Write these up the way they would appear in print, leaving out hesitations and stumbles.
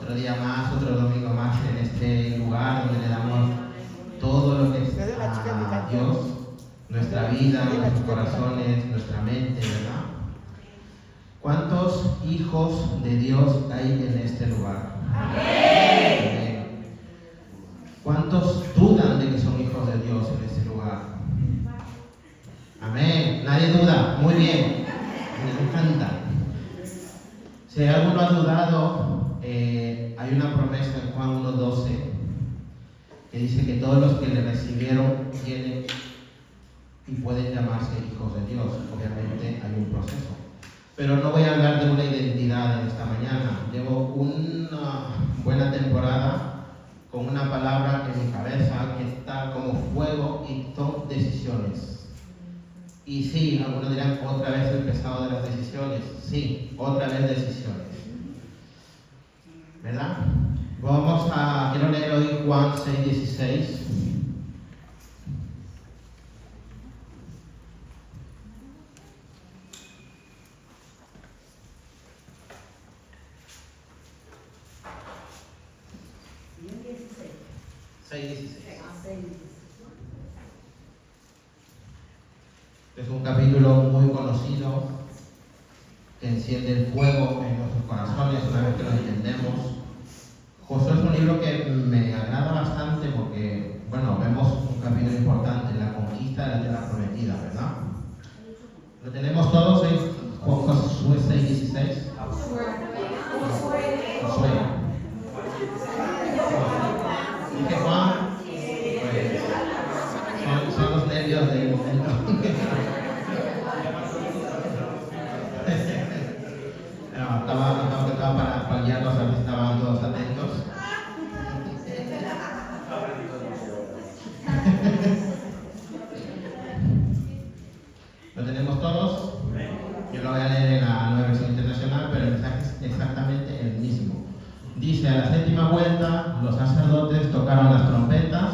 otro día más, otro domingo más en este lugar donde le damos todo lo que es a Dios, nuestra vida, nuestros corazones, nuestra mente, ¿verdad? ¿Cuántos hijos de Dios hay en este lugar? Amén. ¿Cuántos dudan de que son hijos de Dios en este lugar? Amén. Nadie duda. Muy bien. Me encanta. Si alguno ha dudado, hay una promesa en Juan 1:12 que dice que todos los que le recibieron tienen y pueden llamarse hijos de Dios. Obviamente hay un proceso. Pero no voy a hablar de una identidad en esta mañana. Llevo una buena temporada con una palabra en mi cabeza que está como fuego y son decisiones. Y sí, algunos dirán otra vez el pesado de las decisiones. Sí, otra vez decisiones. ¿Verdad? Quiero leer hoy Juan 6:16. Es un capítulo muy conocido que enciende el fuego en nuestros corazones una vez que lo entendemos. Josué es un libro que me agrada bastante porque, vemos un capítulo importante, la conquista de la tierra prometida, ¿verdad? ¿Lo tenemos todos en Josué 6:16? Josué. ¿Dije Juan? Pues, son los nervios del momento. Estaba para paliarlos, a ver si estaban todos atentos. ¿Lo tenemos todos? Yo lo voy a leer en la nueva versión internacional, pero el mensaje es exactamente el mismo. Dice: a la séptima vuelta, los sacerdotes tocaron las trompetas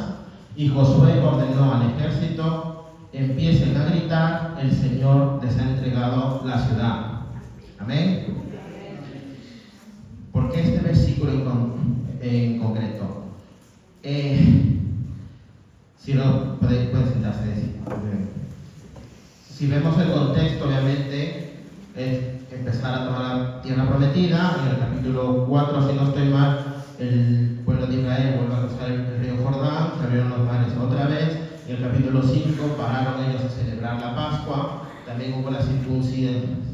y Josué ordenó al ejército: empiecen a gritar, el Señor les ha entregado la ciudad. Amén. ¿Por qué este versículo en concreto? Si no, pueden sentarse. Si vemos el contexto, obviamente, es empezar a tomar la tierra prometida. En el capítulo 4, si no estoy mal, el pueblo de Israel vuelve a cruzar el río Jordán, se abrieron los mares otra vez. En el capítulo 5 pararon ellos a celebrar la Pascua. También hubo la circuncisión.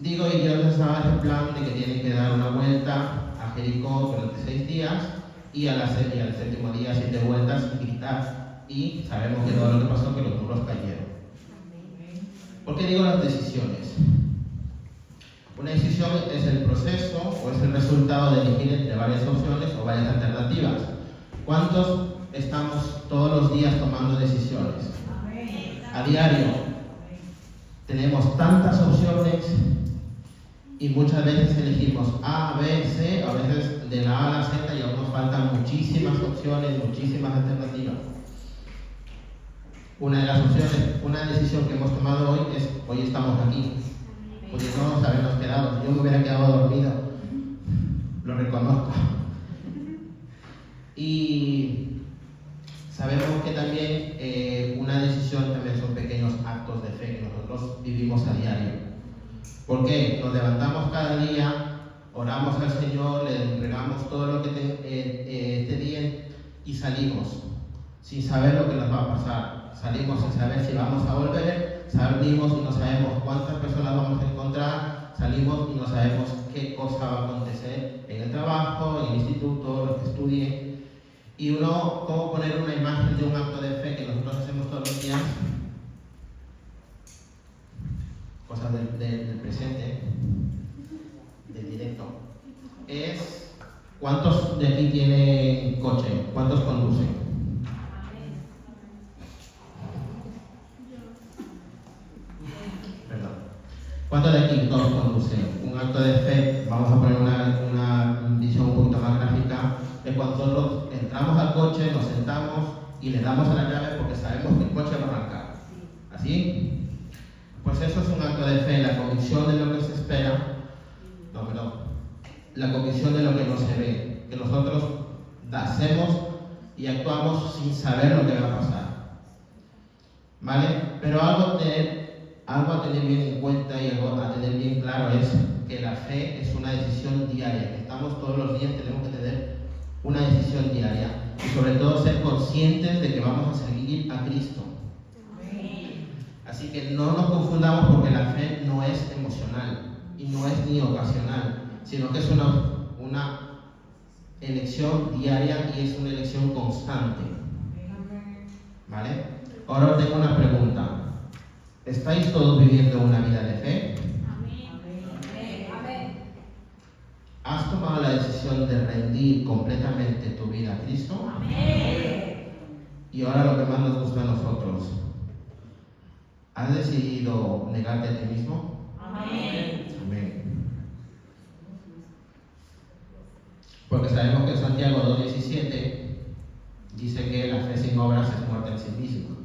Y Dios les daba ese plan de que tienen que dar una vuelta a Jericó durante 6 días y al séptimo día 7 vueltas y gritar. Y sabemos que todo lo que pasó, que los muros cayeron. ¿Por qué digo las decisiones? Una decisión es el proceso o es el resultado de elegir entre varias opciones o varias alternativas. ¿Cuántos estamos todos los días tomando decisiones? A diario. Tenemos tantas opciones y muchas veces elegimos A, B, C, a veces de la A a la Z y aún nos faltan muchísimas opciones, muchísimas alternativas. Una de las opciones, una decisión que hemos tomado hoy es: hoy estamos aquí. Pudiéramos habernos quedado. Yo me hubiera quedado dormido, lo reconozco. Y sabemos que también una decisión también son pequeños actos de fe que nosotros vivimos a diario. ¿Por qué? Nos levantamos cada día, oramos al Señor, le entregamos todo lo que este día y salimos sin saber lo que nos va a pasar. Salimos sin saber si vamos a volver, salimos y no sabemos cuántas personas vamos a encontrar, salimos y no sabemos qué cosa va a acontecer en el trabajo, en el instituto, lo que estudie. Y cómo poner una imagen de un acto de fe que nosotros hacemos todos los días, cosas del presente, del directo, es: ¿cuántos de aquí tienen coche? ¿Cuántos conducen? Perdón. ¿Cuántos de aquí todos conducen? Un acto de fe, vamos a poner una visión un poquito más gráfica, es cuando nosotros entramos al coche, nos sentamos y le damos a la llave porque sabemos que el coche va a arrancar. ¿Así? Pues eso es un acto de fe, la convicción de lo que se espera. No, perdón. la convicción de lo que no se ve, que nosotros hacemos y actuamos sin saber lo que va a pasar, ¿vale? Pero algo a tener bien en cuenta y algo a tener bien claro es que la fe es una decisión diaria, que estamos todos los días, tenemos que tener una decisión diaria y sobre todo ser conscientes de que vamos a seguir a Cristo. Así que no nos confundamos, porque la fe no es emocional y no es ni ocasional, sino que es una elección diaria y es una elección constante, ¿vale? Ahora os tengo una pregunta. ¿Estáis todos viviendo una vida de fe? ¿Has tomado la decisión de rendir completamente tu vida a Cristo? Y ahora lo que más nos gusta a nosotros. ¿Has decidido negarte a ti mismo? Amén. Porque sabemos que Santiago 2:17 dice que la fe sin obras es muerte en sí misma,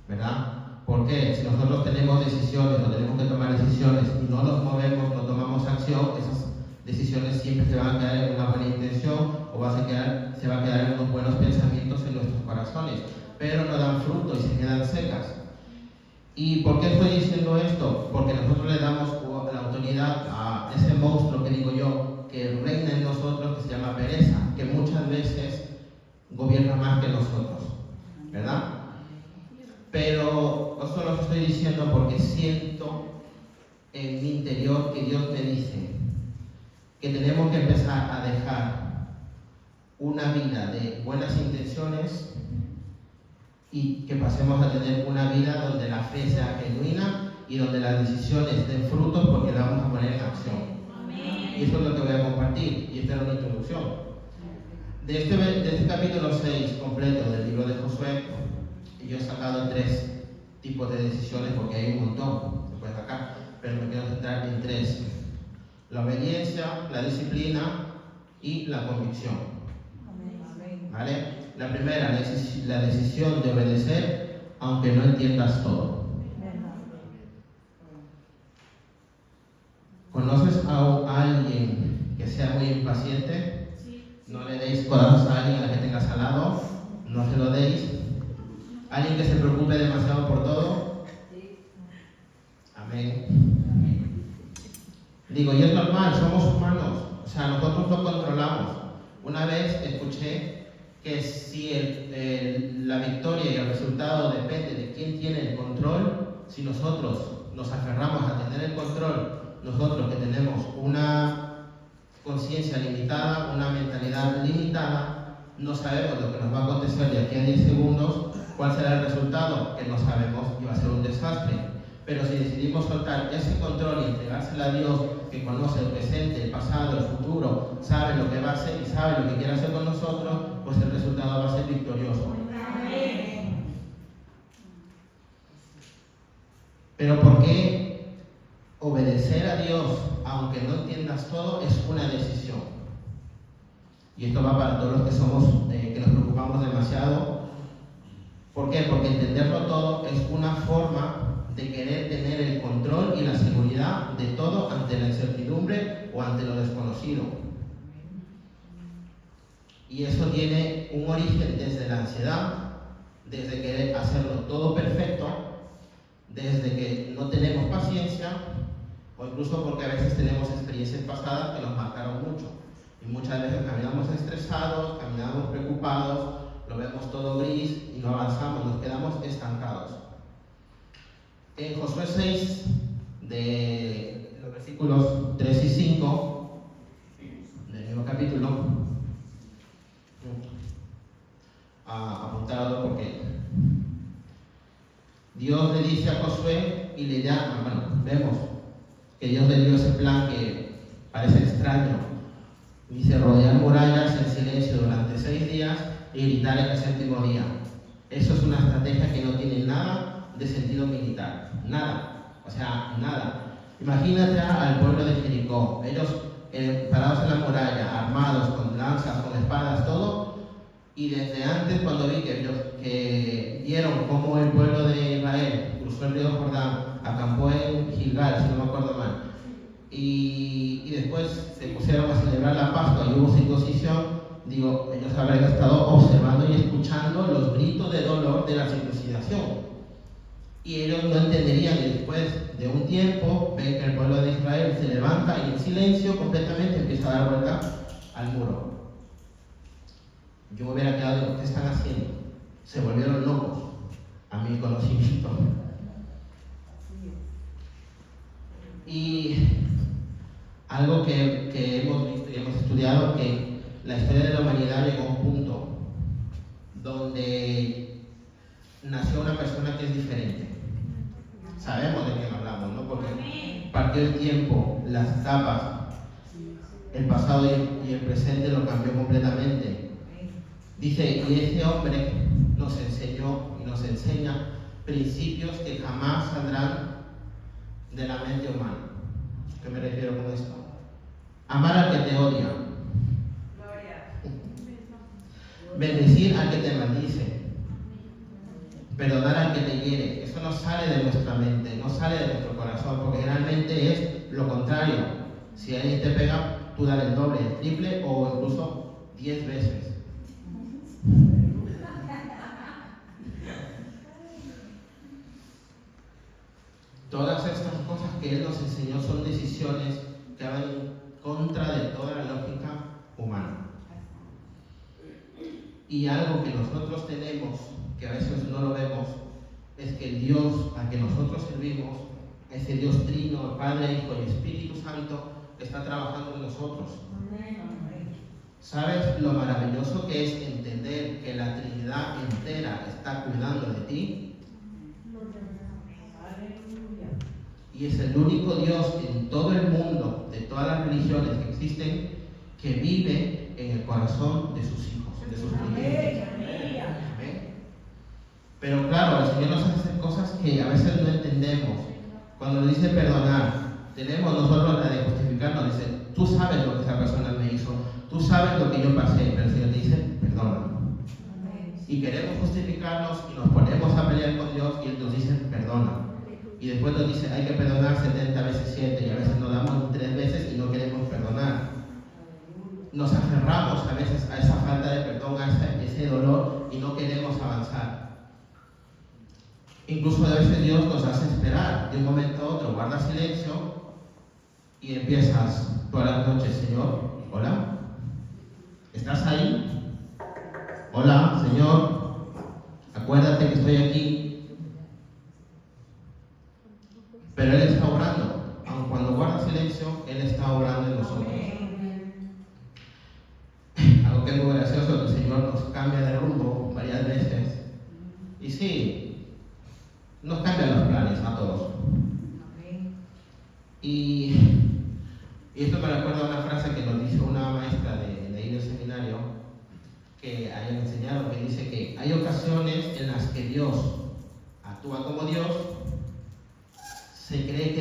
¿verdad? ¿Por qué? Si nosotros tenemos decisiones o tenemos que tomar decisiones y no nos movemos, no tomamos acción, esas decisiones siempre se van a quedar en una buena intención o se va a quedar en unos buenos pensamientos en nuestros corazones, pero no dan fruto y se quedan secas. ¿Y por qué estoy diciendo esto? Porque nosotros le damos la autoridad a ese monstruo que digo yo, que reina en nosotros, que se llama pereza, que muchas veces gobierna más que nosotros, ¿verdad? Pero esto lo estoy diciendo porque siento en mi interior que Dios me dice que tenemos que empezar a dejar una vida de buenas intenciones y que pasemos a tener una vida donde la fe sea genuina y donde las decisiones den frutos, porque las vamos a poner en acción. Y eso es lo que voy a compartir, y esta es una introducción. De este capítulo 6 completo del libro de Josué, yo he sacado 3 tipos de decisiones, porque hay un montón, se puede sacar, pero me quiero centrar en 3. La obediencia, la disciplina y la convicción. ¿Vale? La primera, la decisión de obedecer aunque no entiendas todo. ¿Conoces a alguien que sea muy impaciente? No le deis codazos a alguien al que tengas al lado, no se lo deis. ¿Alguien que se preocupe demasiado por todo? Amén. Digo, y es normal, somos humanos, o sea, nosotros lo controlamos. Una vez escuché que si la victoria y el resultado depende de quién tiene el control, si nosotros nos aferramos a tener el control, nosotros que tenemos una conciencia limitada, una mentalidad limitada, no sabemos lo que nos va a acontecer de aquí a 10 segundos, cuál será el resultado, que no sabemos y va a ser un desastre. Pero si decidimos soltar ese control y entregárselo a Dios, que conoce el presente, el pasado, el futuro, sabe lo que va a hacer y sabe lo que quiere hacer con nosotros, pues el resultado va a ser victorioso. Pero ¿por qué obedecer a Dios, aunque no entiendas todo, es una decisión? Y esto va para todos los que somos, que nos preocupamos demasiado. ¿Por qué? Porque entenderlo todo es una forma de querer tener el control y la seguridad de todo ante la incertidumbre o ante lo desconocido. Y eso tiene un origen desde la ansiedad, desde querer hacerlo todo perfecto, desde que no tenemos paciencia, o incluso porque a veces tenemos experiencias pasadas que nos marcaron mucho. Y muchas veces caminamos estresados, caminamos preocupados, lo vemos todo gris y no avanzamos, nos quedamos estancados. En Josué 6, de los versículos 3 y 5 del mismo capítulo, apuntado porque Dios le dice a Josué y le llama, vemos que Dios le dio ese plan que parece extraño. Dice, rodear murallas en silencio durante 6 días y gritar en el 7º día. Eso es una estrategia que no tiene nada de sentido militar, nada, o sea, nada. Imagínate al pueblo de Jericó, ellos parados en la muralla, armados, con lanzas, con espadas, todo, y desde antes, cuando vi que vieron cómo el pueblo de Israel cruzó el río Jordán, acampó en Gilgal, si no me acuerdo mal, y después se pusieron a hubo circuncisión, digo, ellos habrán estado observando y escuchando los gritos de dolor de la circuncisión. Y ellos no entenderían, y después de un tiempo ven que el pueblo de Israel se levanta y en silencio completamente empieza a dar vuelta al muro. Yo me hubiera quedado, ¿qué están haciendo? Se volvieron locos, a mi conocimiento. Y algo que hemos visto y hemos estudiado, que la historia de la humanidad llegó a un punto donde nació una persona que es diferente. Sabemos de quién hablamos, ¿no? Porque partió el tiempo, las etapas, el pasado y el presente lo cambió completamente. Dice, y ese hombre nos enseñó y nos enseña principios que jamás saldrán de la mente humana. ¿A qué me refiero con esto? Amar al que te odia. Bendecir al que te maldice. Perdonar al que te hiere. Eso no sale de nuestra mente, no sale de nuestro corazón, porque realmente es lo contrario. Si alguien te pega, tú dale el doble, el triple o incluso 10 veces. Todas estas cosas que Él nos enseñó son decisiones que van en contra de toda la lógica humana. Y algo que nosotros tenemos, que a veces no lo vemos, es que el Dios al que nosotros servimos, ese Dios trino, Padre, Hijo y Espíritu Santo, está trabajando en nosotros. ¿Sabes lo maravilloso que es entender que la Trinidad entera está cuidando de ti? Y es el único Dios en todo el mundo, de todas las religiones que existen, que vive en el corazón de sus hijos, de sus creyentes. Amén. Pero claro, el Señor nos hace cosas que a veces no entendemos. Cuando nos dice perdonar, tenemos nosotros la de justificarnos. Dice, tú sabes lo que esa persona me hizo, tú sabes lo que yo pasé, pero el Señor te dice, perdona. Y queremos justificarnos y nos ponemos a pelear con Dios y Él nos dice, perdona. Y después nos dice, hay que perdonar 70 veces 7, y a veces nos damos 3 veces y no queremos perdonar. Nos aferramos a veces a esa falta de perdón, a ese dolor, y no queremos avanzar. Incluso a veces Dios nos hace esperar de un momento a otro, guarda silencio y empiezas todas las noches, Señor, hola, ¿estás ahí? Hola, Señor, acuérdate que estoy aquí. Pero Él está obrando, aun cuando guarda silencio, Él está obrando en nosotros. Algo que es muy gracioso, que el Señor nos cambia de rumbo varias veces. Y sí, nos cambian los planes a todos. Y esto me recuerda a una frase que nos dice una maestra de ahí del seminario, que a ella le enseñaron, que dice que hay ocasiones en las que Dios actúa como Dios. Se cree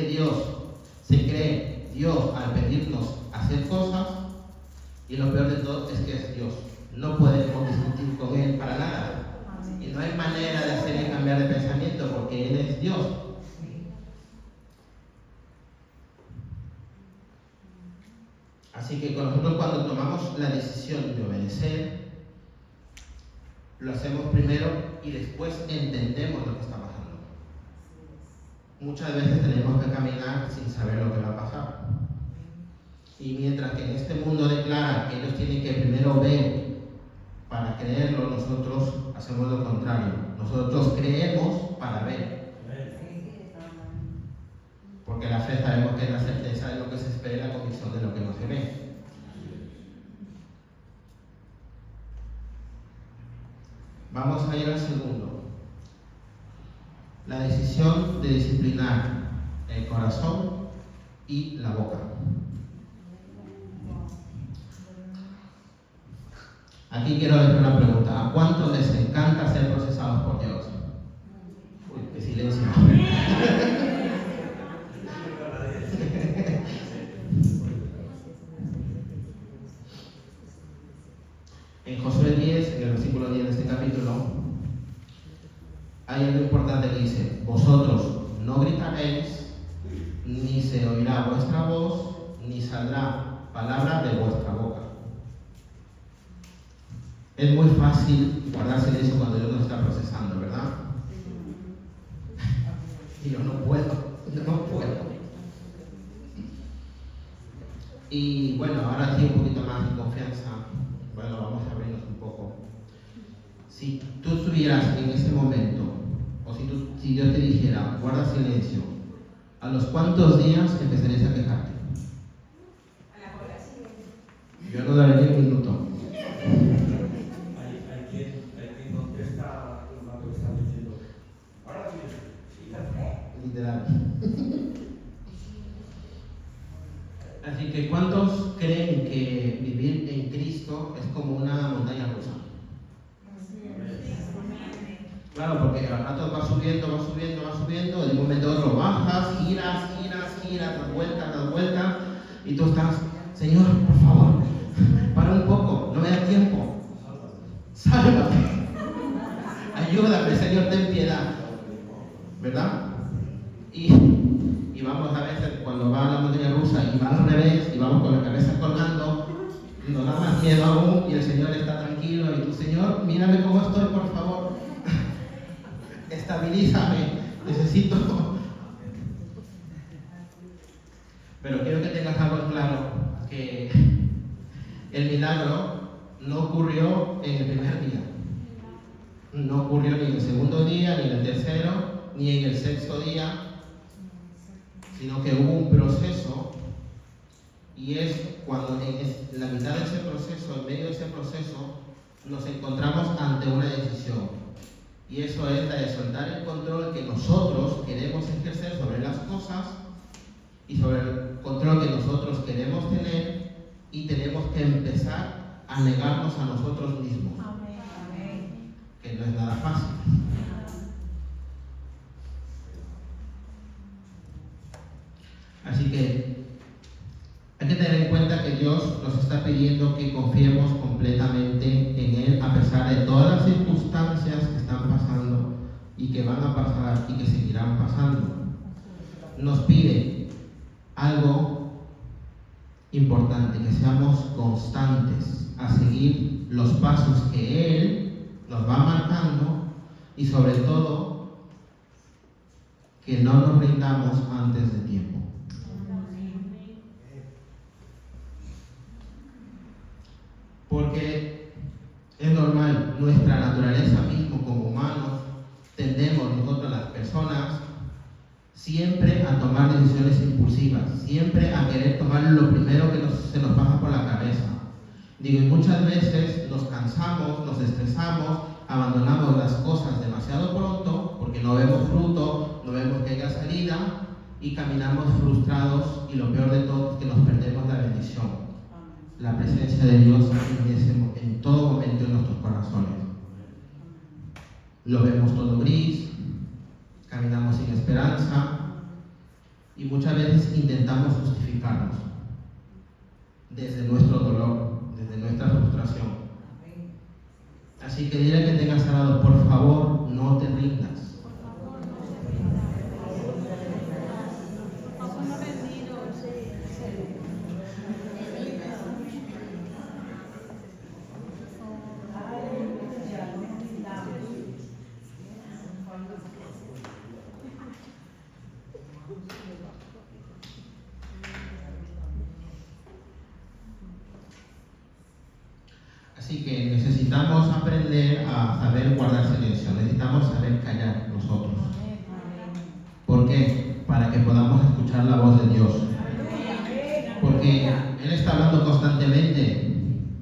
Dios al pedirnos hacer cosas, y lo peor de todo es que es Dios. No podemos discutir con Él para nada. Y no hay manera de hacerle cambiar de pensamiento porque Él es Dios. Así que nosotros cuando tomamos la decisión de obedecer, lo hacemos primero y después entendemos lo que está pasando. Muchas veces tenemos que caminar sin saber lo que va a pasar. Y mientras que en este mundo declaran que ellos tienen que primero ver para creerlo, nosotros hacemos lo contrario. Nosotros creemos para ver. Porque la fe sabemos que es la certeza de lo que se espera y la convicción de lo que no se ve. Vamos a ir al segundo. La decisión de disciplinar el corazón y la boca. Aquí quiero hacer una pregunta. ¿A cuántos les encanta ser procesados por Dios? Uy, qué silencio. En Josué 10, en el versículo 10 de este capítulo, hay algo importante que dice: vosotros no gritaréis, ni se oirá vuestra voz, ni saldrá palabra de vuestra boca, Es muy fácil guardar silencio cuando Dios nos está procesando, ¿verdad? Y yo no puedo. Y bueno, ahora sí un poquito más de confianza. Bueno, vamos a abrirnos un poco. Si tú estuvieras en ese momento, o si Dios te dijera, guarda silencio, ¿a los cuántos días empezarías a quejarte? A la hora siguiente. Yo no daría ni un minuto. Hay quien contesta lo que están diciendo. Ahora sí, Literal. Así que ¿cuántos creen que vivir en Cristo es como una montaña rusa? Claro, porque al rato va subiendo, de un momento a otro bajas, giras, das vueltas, y tú estás, Señor, por favor, para un poco, no me da tiempo, sálvame, ayúdame, Señor, ten piedad, ¿verdad? Y vamos a veces, cuando va a la montaña rusa y va al revés, y vamos con la cabeza colgando, nos da más miedo aún, y el Señor está tranquilo, y tú, Señor, mírame cómo estoy, por favor. Estabilízame, necesito. Pero quiero que tengas algo claro, que el milagro no ocurrió en el primer día, no ocurrió ni en el segundo día, ni en el tercero, ni en el sexto día, sino que hubo un proceso, y es cuando en la mitad de ese proceso, en medio de ese proceso, nos encontramos ante una decisión. Y eso es la de soltar el control que nosotros queremos ejercer sobre las cosas y sobre el control que nosotros queremos tener, y tenemos que empezar a negarnos a nosotros mismos. Amén. Que no es nada fácil. Así que hay que tener en cuenta que Dios nos está pidiendo que confiemos completamente en Él, a pesar de todas las circunstancias que están pasando y que van a pasar y que seguirán pasando. Nos pide algo importante, que seamos constantes a seguir los pasos que Él nos va marcando, y sobre todo que no nos rindamos antes de tiempo. Porque es normal, nuestra naturaleza mismo como humanos, tendemos nosotros las personas siempre a tomar decisiones impulsivas, siempre a querer tomar lo primero que se nos pasa por la cabeza. Digo, y muchas veces nos cansamos, nos estresamos, abandonamos las cosas demasiado pronto porque no vemos fruto, no vemos que haya salida, y caminamos frustrados, y lo peor de todo es que nos perdemos la bendición, la presencia de Dios en todo momento en nuestros corazones. Lo vemos todo gris, caminamos sin esperanza, y muchas veces intentamos justificarnos desde nuestro dolor, desde nuestra frustración. Así que dile que tengas al lado, por favor, no te rindas. Así que necesitamos aprender a saber guardar silencio, necesitamos saber callar nosotros. ¿Por qué? Para que podamos escuchar la voz de Dios. Porque Él está hablando constantemente,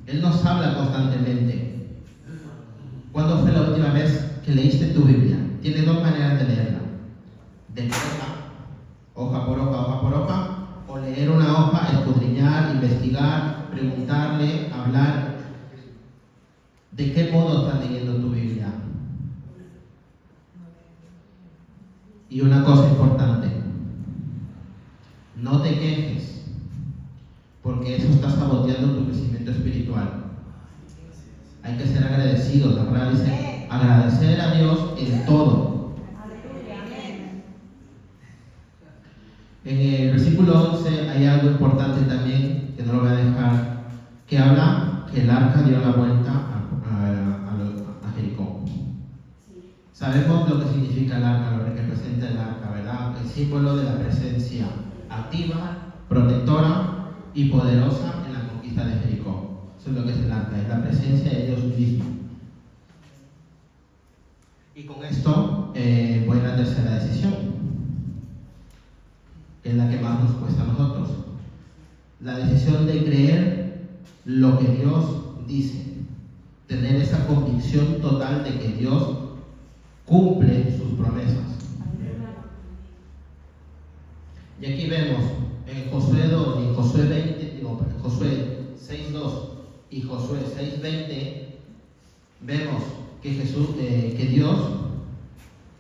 Él nos habla constantemente. ¿Cuándo fue la última vez que leíste tu Biblia? Tiene dos maneras de leerla: de hoja por hoja, o leer una hoja, escudriñar, investigar, preguntarle, hablar. ¿De qué modo estás leyendo tu Biblia? Y una cosa importante, no te quejes, porque eso está saboteando tu crecimiento espiritual. Hay que ser agradecidos. La palabra dice agradecer a Dios en todo. En el versículo 11 hay algo importante también, que no lo voy a dejar, que habla que el arca dio la vuelta sabemos lo que significa el arca, lo que representa el arca, ¿verdad? El símbolo de la presencia activa, protectora y poderosa en la conquista de Jericó. Eso es lo que es el arca, es la presencia de Dios mismo. Y con esto voy a la tercera decisión, que es la que más nos cuesta a nosotros. La decisión de creer lo que Dios dice, tener esa convicción total de que Dios cumple sus promesas. Y aquí vemos en Josué 2, en Josué 6:2 y Josué 6:20, vemos que Dios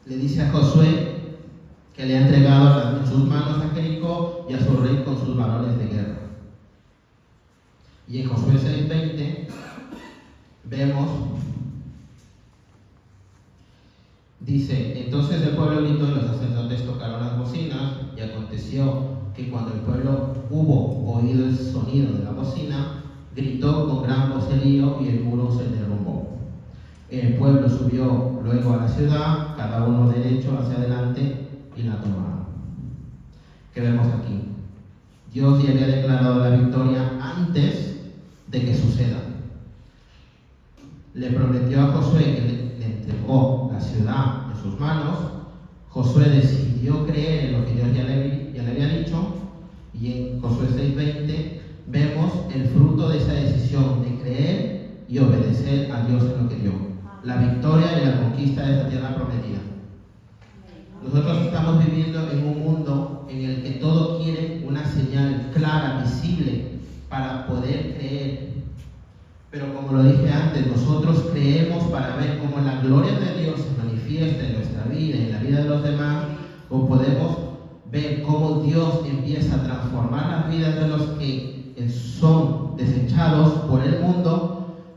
le dice a Josué que le ha entregado en sus manos a Jericó y a su rey con sus varones de guerra. Y en Josué 6:20 vemos, dice: entonces el pueblo gritó y los sacerdotes tocaron las bocinas, y aconteció que cuando el pueblo hubo oído el sonido de la bocina, gritó con gran vocerío y el muro se derrumbó. El pueblo subió luego a la ciudad, cada uno derecho hacia adelante, y la tomaron. ¿Qué vemos aquí? Dios ya había declarado la victoria antes de que suceda. Le prometió a Josué que le entregó la ciudad en sus manos. Josué decidió creer en lo que Dios ya le había dicho, y en Josué 6:20 vemos el fruto de esa decisión de creer y obedecer a Dios en lo que dio. La victoria y la conquista de esta tierra prometida. Nosotros estamos viviendo en un mundo en el que todo quiere una señal clara, visible, para poder creer. Pero como lo dije antes, nosotros creemos para ver cómo la gloria de Dios se manifiesta en nuestra vida y en la vida de los demás, o podemos ver cómo Dios empieza a transformar las vidas de los que son desechados por el mundo.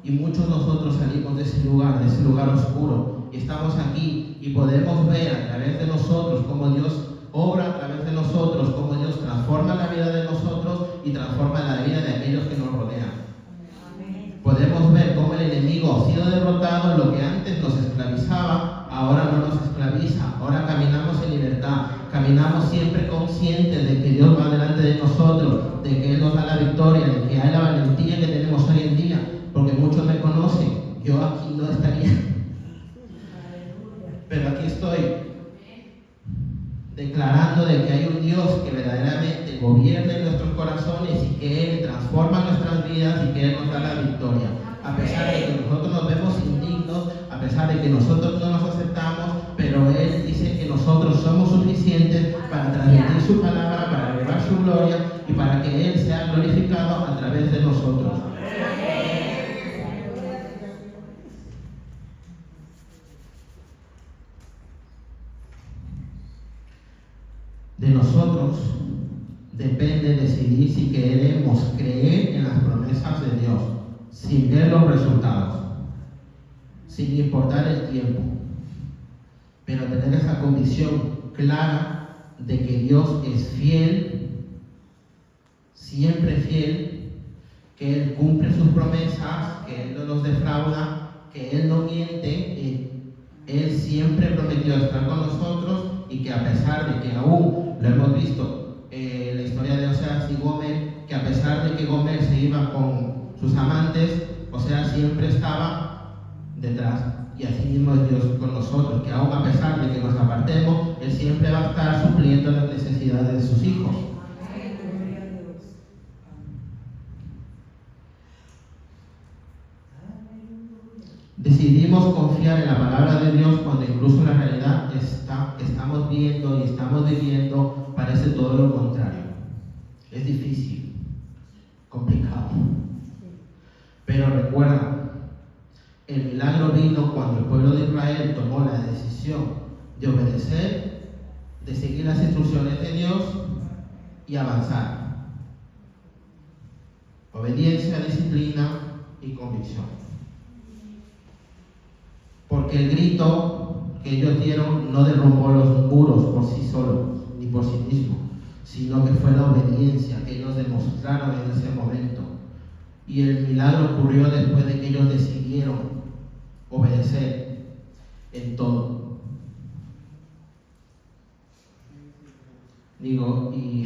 Y muchos de nosotros salimos de ese lugar oscuro, y estamos aquí y podemos ver a través de nosotros cómo Dios obra a través de nosotros, cómo Dios transforma la vida de nosotros y transforma la vida de aquellos que nos rodean. Podemos ver cómo el enemigo ha sido derrotado. Lo que antes nos esclavizaba, ahora no nos esclaviza. Ahora caminamos en libertad, caminamos siempre conscientes de que Dios va delante de nosotros, de que Él nos da la victoria, de que hay la valentía que tenemos hoy en día. Porque muchos me conocen, yo aquí no estaría, pero aquí estoy declarando de que hay un Dios que verdaderamente gobierna en nuestros corazones y que Él transforma nuestras vidas y que Él nos da la victoria. A pesar de que nosotros nos vemos indignos, a pesar de que nosotros no nos aceptamos, pero Él dice que nosotros somos suficientes para transmitir su palabra, para elevar su gloria y para que Él sea glorificado a través de nosotros. De nosotros depende decidir si queremos creer en las promesas de Dios, sin ver los resultados, sin importar el tiempo, pero tener esa convicción clara de que Dios es fiel, siempre fiel, que Él cumple sus promesas, que Él no nos defrauda, que Él no miente, Él siempre prometió estar con nosotros, y que a pesar de que aún lo hemos visto en la historia de Oseas y Gomer, que a pesar de que Gomer se iba con sus amantes, Oseas siempre estaba detrás. Y así mismo es Dios con nosotros, que aún a pesar de que nos apartemos, Él siempre va a estar supliendo las necesidades de sus hijos. Decidimos confiar en la palabra de Dios cuando incluso la realidad que estamos viendo y estamos viviendo parece todo lo contrario. Es difícil, complicado. Pero recuerda, el milagro vino cuando el pueblo de Israel tomó la decisión de obedecer, de seguir las instrucciones de Dios y avanzar. Obediencia, disciplina y convicción. Porque el grito que ellos dieron no derrumbó los muros por sí solos, ni por sí mismo, sino que fue la obediencia que ellos demostraron en ese momento. Y el milagro ocurrió después de que ellos decidieron obedecer en todo. Digo, y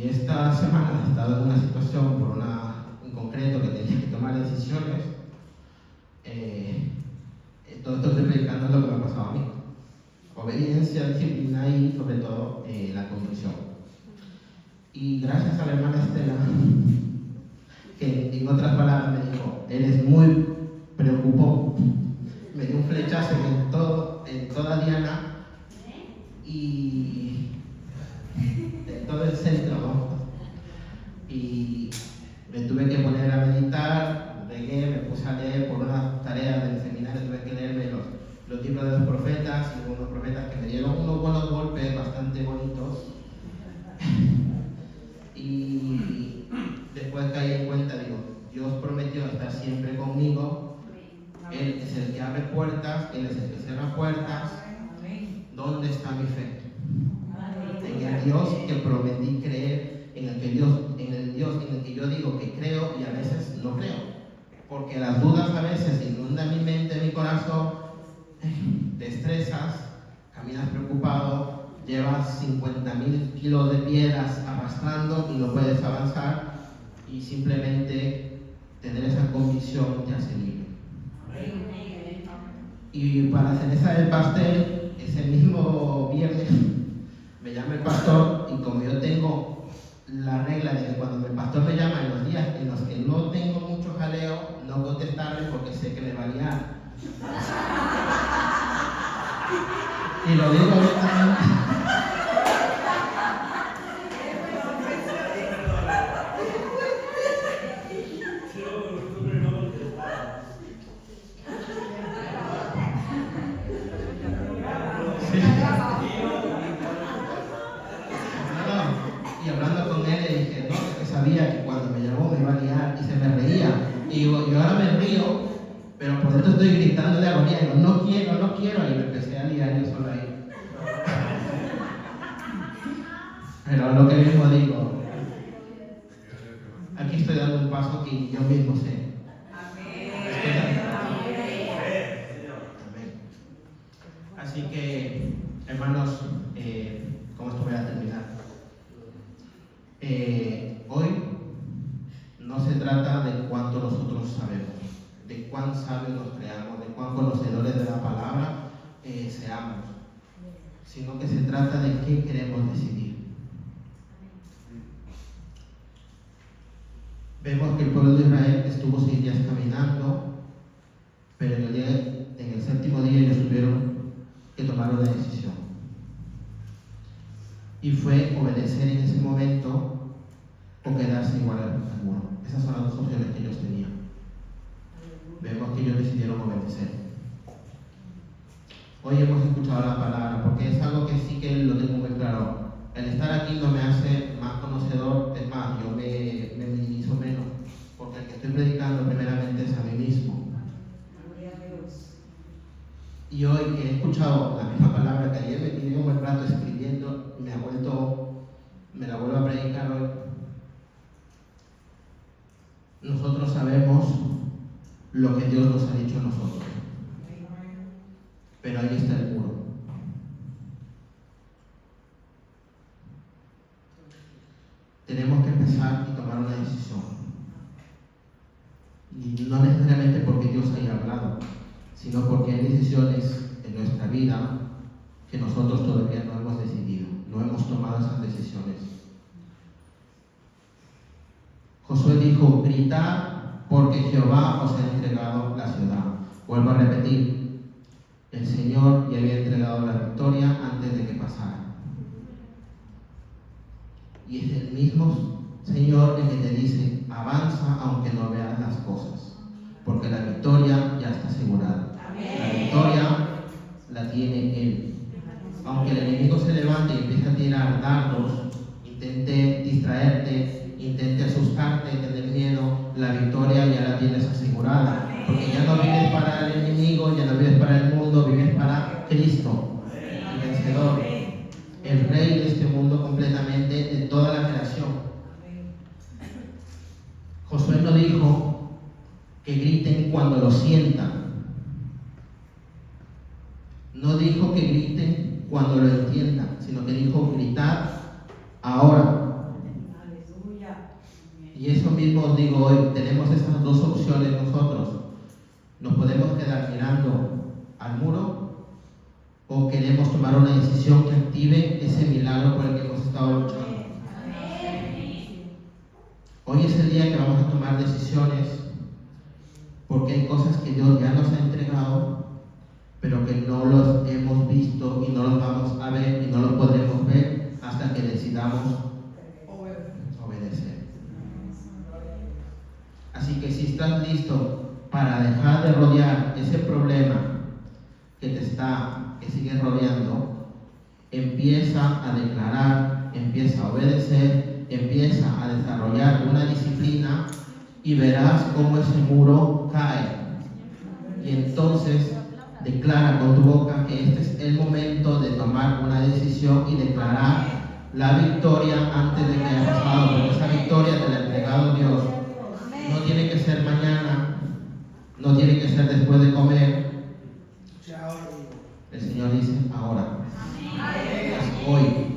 esta semana he estado en una situación en concreto que tenía que tomar decisiones. Todo esto estoy predicando lo que me ha pasado a mí. Obediencia, disciplina y sobre todo la convicción. Y gracias a la hermana Estela, que en otras palabras me dijo, eres muy preocupado, me dio un flechazo en toda Diana y en todo el centro, ¿no? Y me tuve que poner a meditar, regué, me puse a leer por unas tareas del seminario, tuve que leerme los libros de los profetas, y unos profetas que me dieron unos buenos golpes bastante bonitos. Y después caí en cuenta, digo, Dios prometió estar siempre conmigo, Él es el que abre puertas, Él es el que cierra puertas. ¿Dónde está mi fe? En el Dios que prometí creer, en el Dios en el que yo digo que creo y a veces no creo, porque las dudas a veces inundan mi mente, mi corazón, te estresas, caminas preocupado, llevas 50.000 kilos de piedras arrastrando y no puedes avanzar, y simplemente tener esa convicción te hace libre. Y para la cereza del pastel, ese mismo viernes me llama el pastor, y como yo tengo la regla de que cuando el pastor me llama en los días en los que no tengo mucho jaleo, no contestarle porque sé que me va a liar. Y lo digo abiertamente. Y hablando con él le dije, no, es que sabía que cuando me llamó me iba a liar, y se me reía. Y digo, yo ahora me río, pero por dentro estoy gritando de agonía. Digo, no quiero, y me empecé a liar yo solo ahí. Pero lo que mismo digo, aquí estoy dando un paso que yo mismo sé. Amén. Así que, hermanos, con esto voy a terminar. Hoy no se trata de cuánto nosotros sabemos, de cuán sabios nos creamos, de cuán conocedores de la palabra seamos, sino que se trata de qué queremos decidir. Vemos que el pueblo de Israel estuvo 6 días caminando, pero en el séptimo día ellos tuvieron que tomar una decisión. Y fue obedecer en ese momento o quedarse igual al muro. Esas son las 2 opciones que ellos tenían. Vemos que ellos decidieron obedecer. Hoy hemos escuchado la palabra, porque es algo que sí que lo tengo muy claro. El estar aquí no me hace más conocedor, es más, yo me minimizo menos, porque el que estoy predicando primeramente es a mí mismo. Y hoy que he escuchado la misma palabra que ayer me tiré un buen rato escribiendo, me la vuelvo a predicar hoy. Nosotros sabemos lo que Dios nos ha dicho a nosotros, pero ahí está el muro. Tenemos que empezar y tomar una decisión, y no necesariamente porque Dios haya hablado, sino porque hay decisiones en nuestra vida que nosotros todavía no hemos decidido, no hemos tomado esas decisiones. Josué dijo, gritad porque Jehová os ha entregado la ciudad. Vuelvo a repetir, el Señor ya había entregado la victoria antes de que pasara. Y es el mismo Señor el que te dice, avanza aunque no veas las cosas, porque la victoria ya está asegurada. La victoria la tiene Él. Aunque el enemigo se levante y empiece a tirar dardos, intente distraerte, intente asustarte, tener miedo, la victoria ya la tienes asegurada. Porque ya no vives para el enemigo, ya no vives para el mundo, vives para Cristo, el vencedor, el Rey de este mundo completamente, de toda la creación. Josué no dijo que griten cuando lo sientan. No dijo que griten cuando lo entiendan, sino mismo os digo hoy, tenemos esas dos opciones nosotros. Nos podemos quedar mirando al muro o queremos tomar una decisión que active ese milagro por el que hemos estado luchando. Hoy es el día que vamos a tomar decisiones porque hay cosas que Dios ya nos ha entregado, pero que no los hemos visto y no los vamos a ver y no los podremos ver hasta que decidamos obedecer. Así que si estás listo para dejar de rodear ese problema que sigue rodeando, empieza a declarar, empieza a obedecer, empieza a desarrollar una disciplina y verás cómo ese muro cae. Y entonces declara con tu boca que este es el momento de tomar una decisión y declarar la victoria antes de que haya pasado, porque esa victoria te la ha entregado Dios. No tiene que ser mañana, no tiene que ser después de comer. El Señor dice ahora, es hoy.